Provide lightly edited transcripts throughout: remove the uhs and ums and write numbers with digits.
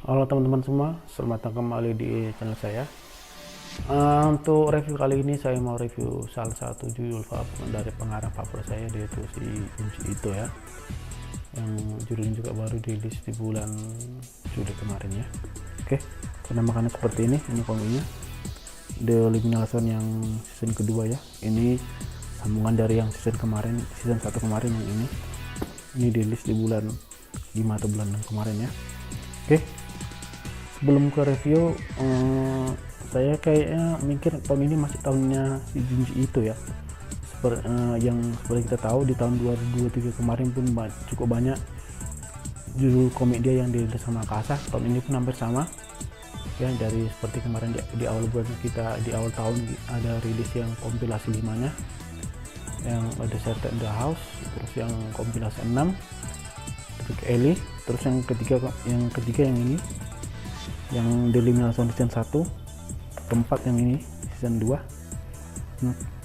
Halo teman-teman semua, selamat datang kembali di channel saya. Untuk review kali ini saya mau review salah satu judul dari pengarang favorit saya, yaitu si Junji Ito ya, yang judulnya juga baru dirilis di bulan Juli kemarin ya. Oke, penampakannya seperti ini komiknya, The Liminal Zone yang season kedua ya. Ini sambungan dari yang season kemarin, season 1 kemarin yang ini dirilis di bulan 5 atau bulan 6 kemarin ya. Oke, sebelum ke review, saya kayaknya mikir tahun ini masih tahunnya si Junji Ito ya. Yang seperti kita tahu di tahun 2023 kemarin pun cukup banyak judul komik dia yang dirilis sama Akasa. Tahun ini pun hampir sama ya, dari seperti kemarin di awal bulan kita, di awal tahun ada rilis yang kompilasi 5-nya yang ada Shelter in the House, terus yang kompilasi 6 Trick Ellie, terus yang ketiga yang ini yang The Liminal Zone season 1, keempat yang ini season 2,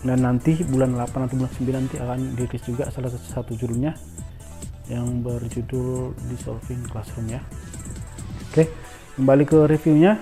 dan nanti bulan 8 atau bulan 9 nanti akan dirilis juga salah satu judulnya yang berjudul Dissolving Classroom ya. Oke, kembali ke reviewnya.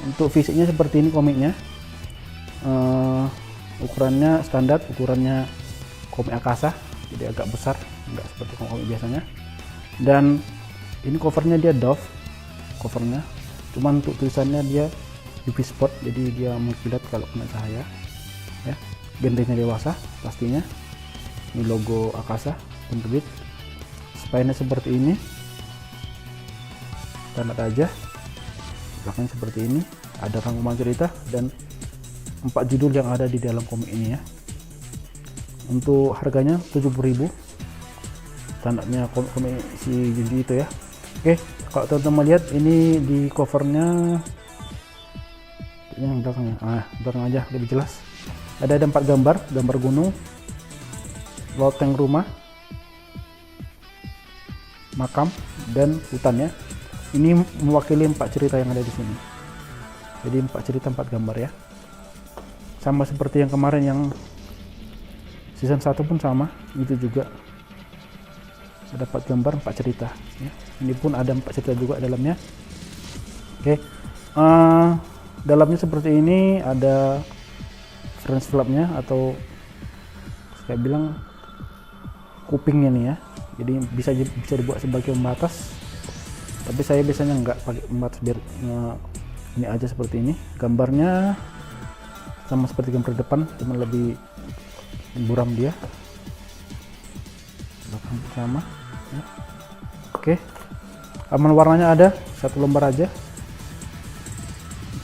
Untuk fisiknya seperti ini komiknya, ukurannya standar, ukurannya komik Akasa, jadi agak besar, nggak seperti komik biasanya. Dan ini covernya dia doff covernya, cuman untuk tulisannya dia UV spot, jadi dia mengkilat kalau kena cahaya ya. Genrenya dewasa pastinya. Ini logo Akasa penerbit. Spine-nya seperti ini, standar aja. Belakangnya seperti ini, ada rangkuman cerita dan 4 judul yang ada di dalam komik ini ya. Untuk harganya 70.000, standarnya komik si Junji Ito ya. Oke, kalau teman-teman lihat ini di covernya, yang belakangnya, belakang aja lebih jelas. Ada 4 gambar gunung, loteng rumah, makam, dan hutan ya. Ini mewakili 4 cerita yang ada di sini. Jadi 4 cerita 4 gambar ya. Sama seperti yang kemarin yang season 1 pun sama, itu juga ada 4 gambar 4 cerita ya. Ini pun ada 4 cerita juga dalamnya. Oke, dalamnya seperti ini, ada French flapnya atau saya bilang kupingnya nih ya, jadi bisa dibuat sebagai pembatas, tapi saya biasanya nggak pakai pembatas, biar ini aja seperti ini. Gambarnya sama seperti gambar depan, cuma lebih buram dia. Belakang sama ya. Oke, halaman warnanya ada 1 lembar aja,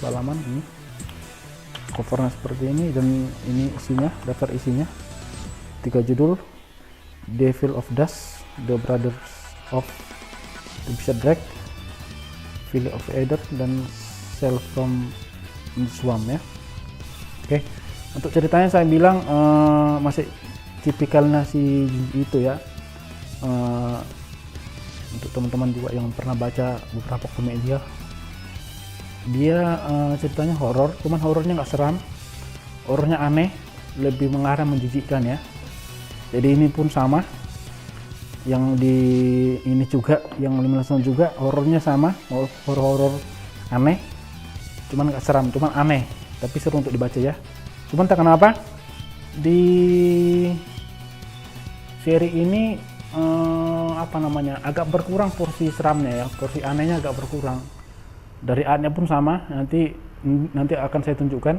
halaman ini, covernya seperti ini, dan ini isinya, daftar isinya 3 judul: Devil of Dust, The Brothers of the Beast Drag, Valley of Eder, dan Cell from the Swamp ya. Oke, untuk ceritanya saya bilang masih tipikalnya si Junji Ito ya. Untuk teman-teman juga yang pernah baca beberapa komik dia ceritanya horor, cuman horornya nggak seram, horornya aneh, lebih mengarah menjijikkan ya. Jadi ini pun sama, yang di ini juga, yang Liminal Zone juga horornya sama, horor aneh, cuman nggak seram, cuman aneh, tapi seru untuk dibaca ya. Cuman tak kenapa di seri ini agak berkurang porsi seramnya ya, porsi anehnya agak berkurang. Dari artnya pun sama, nanti akan saya tunjukkan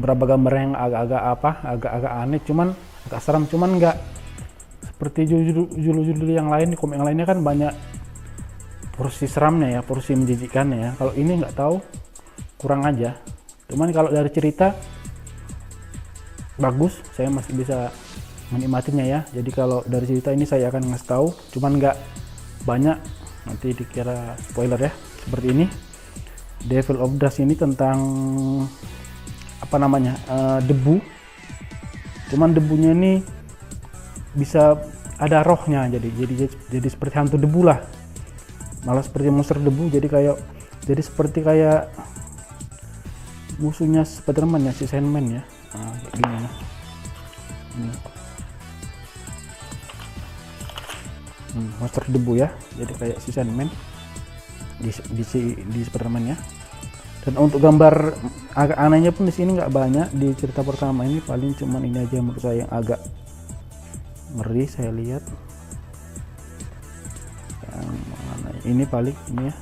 berapa gambar yang agak aneh, cuman agak seram, cuman nggak seperti judul-judul yang lain. Di komik yang lainnya kan banyak porsi seramnya ya, porsi menjijikkannya ya. Kalau ini nggak tahu, kurang aja. Cuman kalau dari cerita bagus, saya masih bisa menikmatinya ya. Jadi kalau dari cerita ini saya akan ngasih tahu, cuman nggak banyak, nanti dikira spoiler ya. Seperti ini, Devil of Dust ini tentang debu, cuman debunya ini bisa ada rohnya, jadi seperti hantu debu lah, malah seperti monster debu, jadi seperti kayak musuhnya Spiderman ya, si Sandman ya. Kayak gini ya. Monster debu ya, jadi kayak si Sandman. di Spider-Man ya. Dan untuk gambar agak anehnya pun di sini nggak banyak. Di cerita pertama ini paling cuman ini aja menurut saya yang agak ngeri saya lihat. Yang mana ini paling ini ya.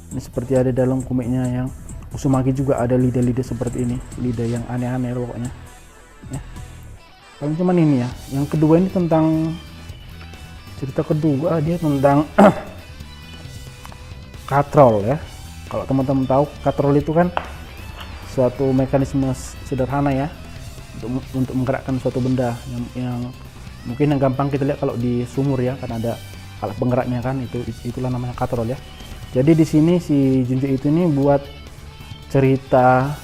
Ini seperti ada dalam komiknya yang Uzumaki juga ada lidah-lidah seperti ini, lidah yang aneh-aneh pokoknya. Ya. Paling cuman ini ya. Yang kedua ini tentang cerita kedua, dia tentang katrol ya. Kalau teman-teman tahu, katrol itu kan suatu mekanisme sederhana ya untuk menggerakkan suatu benda yang mungkin yang gampang kita lihat kalau di sumur ya, kan ada alat penggeraknya kan, itulah namanya katrol ya. Jadi di sini si Junji itu ini buat cerita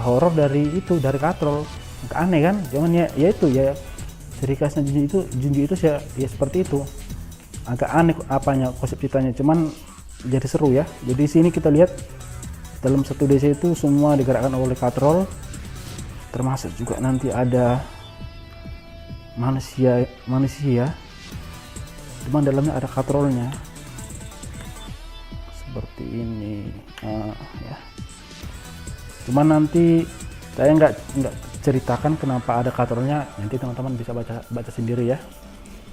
horor dari katrol. Agak aneh kan, cuman ya itu ya ciri khasnya Junji itu ya seperti itu. Agak aneh apanya konsep ceritanya, cuman jadi seru ya. Jadi di sini kita lihat dalam satu desa itu semua digerakkan oleh katrol, termasuk juga nanti ada manusia, cuman dalamnya ada katrolnya seperti ini ya. Cuman nanti saya nggak ceritakan kenapa ada katrolnya, nanti teman-teman bisa baca sendiri ya,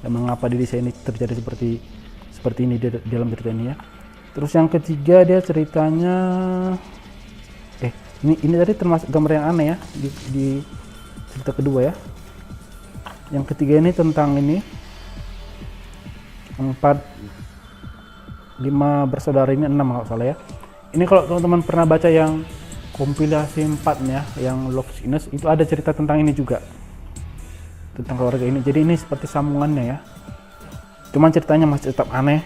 dan mengapa di desa ini terjadi seperti ini di dalam cerita ini ya. Terus yang ketiga dia ceritanya ini tadi termasuk gambar yang aneh ya di cerita kedua ya. Yang ketiga ini tentang ini 5 bersaudara ini 6 kalau salah ya. Ini kalau teman-teman pernah baca yang kompilasi 4-nya yang Love Sickness, itu ada cerita tentang ini juga, tentang keluarga ini. Jadi ini seperti sambungannya ya, cuman ceritanya masih tetap aneh.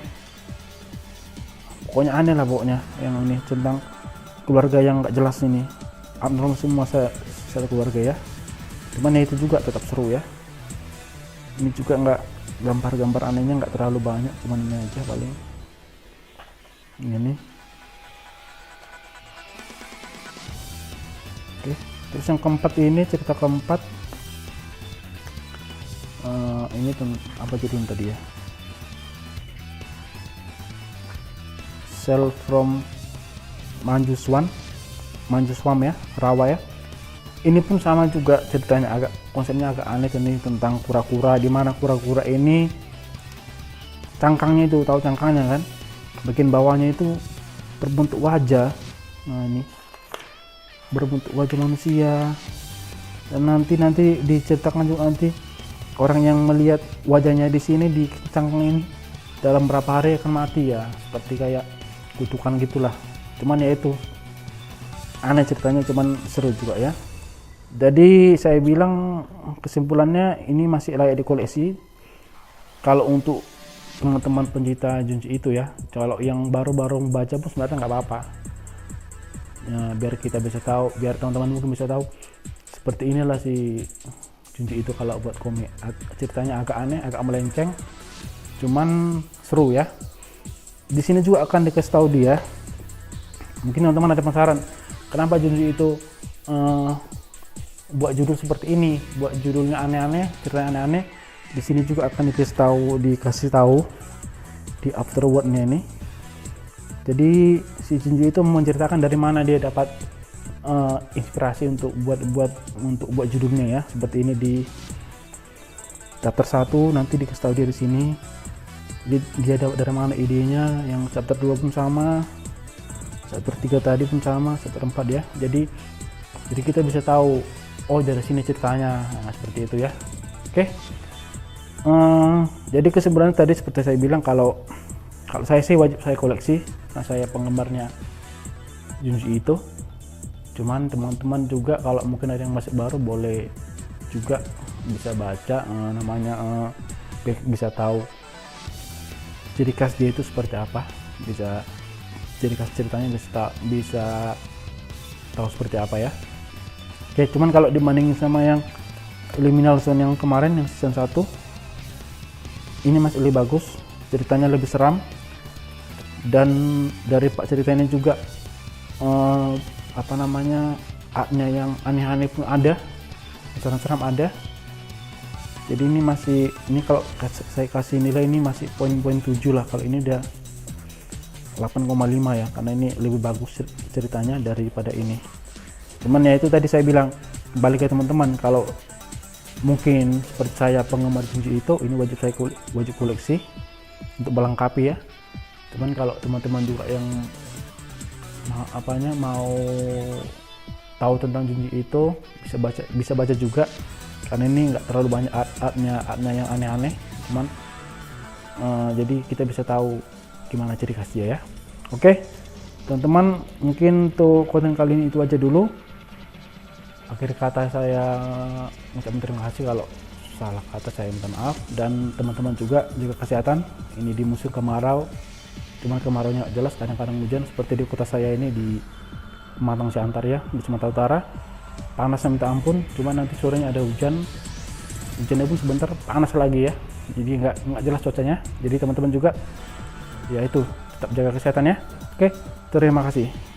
Pokoknya aneh lah pokoknya yang ini, tentang keluarga yang nggak jelas ini, abnormal semua satu keluarga ya. Cuman ya itu juga tetap seru ya. Ini juga nggak, gambar-gambar anehnya nggak terlalu banyak, cuman ini aja paling ini nih. Oke, terus yang keempat ini, cerita keempat ini apa judulnya tadi ya, Cell from Manjuswan ya, Rawa ya. Ini pun sama juga ceritanya, konsepnya agak aneh. Ini tentang kura-kura, di mana kura-kura ini cangkangnya itu, tahu cangkangnya kan, bagian bawahnya itu berbentuk wajah. Nah ini berbentuk wajah manusia, dan nanti diceritakan juga nanti orang yang melihat wajahnya di sini di cangkang ini dalam berapa hari akan mati ya, seperti kayak kutukan gitulah. Cuman ya itu aneh ceritanya, cuman seru juga ya. Jadi saya bilang kesimpulannya ini masih layak dikoleksi kalau untuk teman-teman pencinta Junji itu ya. Kalau yang baru-baru membaca pun sebenarnya nggak apa-apa ya, biar kita bisa tahu, biar teman-teman mungkin bisa tahu seperti inilah si Junji itu kalau buat komik. Ceritanya agak aneh, agak melenceng, cuman seru ya. Di sini juga akan dikasih tahu dia, mungkin teman-teman ada penasaran kenapa Junji itu buat judul seperti ini, buat judulnya aneh-aneh, ceritanya aneh-aneh. Di sini juga akan dikasih tahu di afterword-nya ini. Jadi si Junji itu menceritakan dari mana dia dapat inspirasi untuk buat judulnya ya. Seperti ini di chapter 1 nanti dikasih tahu dia di sini. Dia dapat dari mana idenya. Yang chapter 2 pun sama, chapter 3 tadi pun sama, chapter 4 ya. Jadi kita bisa tahu, oh dari sini ceritanya. Nah, seperti itu ya. Oke. Jadi kesimpulannya tadi seperti saya bilang, kalau saya sih wajib saya koleksi, nah saya penggemarnya Junji itu. Cuman teman-teman juga kalau mungkin ada yang masih baru, boleh juga bisa baca namanya, bisa tahu ciri khas dia itu seperti apa, bisa ciri khas ceritanya bisa tahu seperti apa ya. Oke, cuman kalau dibandingin sama yang Liminal Zone yang kemarin yang season 1, ini masih lebih bagus, ceritanya lebih seram, dan dari ceritanya juga artnya yang aneh-aneh pun ada, seram-seram ada. Jadi ini kalau saya kasih nilai ini masih poin-poin 7 lah. Kalau ini udah 8,5 ya, karena ini lebih bagus ceritanya daripada ini. Cuman ya itu tadi saya bilang, balik ke teman-teman, kalau mungkin seperti saya penggemar Junji Ito, ini wajib koleksi untuk melengkapi ya. Cuman kalau teman-teman juga yang mau tahu tentang Junji Ito, bisa baca juga, karena ini nggak terlalu banyak artnya yang aneh-aneh, cuman jadi kita bisa tahu gimana ciri khas dia ya. Oke teman-teman, mungkin untuk konten kali ini itu aja dulu. Akhir kata saya ucapkan terima kasih, kalau salah kata saya minta maaf, dan teman-teman juga jaga kesehatan. Ini di musim kemarau, cuman kemaraunya nggak jelas, kadang-kadang hujan seperti di kota saya ini di Pematang Siantar ya, di Sumatera Utara. Panasnya minta ampun, cuman nanti sorenya ada hujannya pun sebentar panas lagi ya, jadi nggak jelas cuacanya. Jadi teman-teman juga ya itu tetap jaga kesehatan ya. Oke, terima kasih.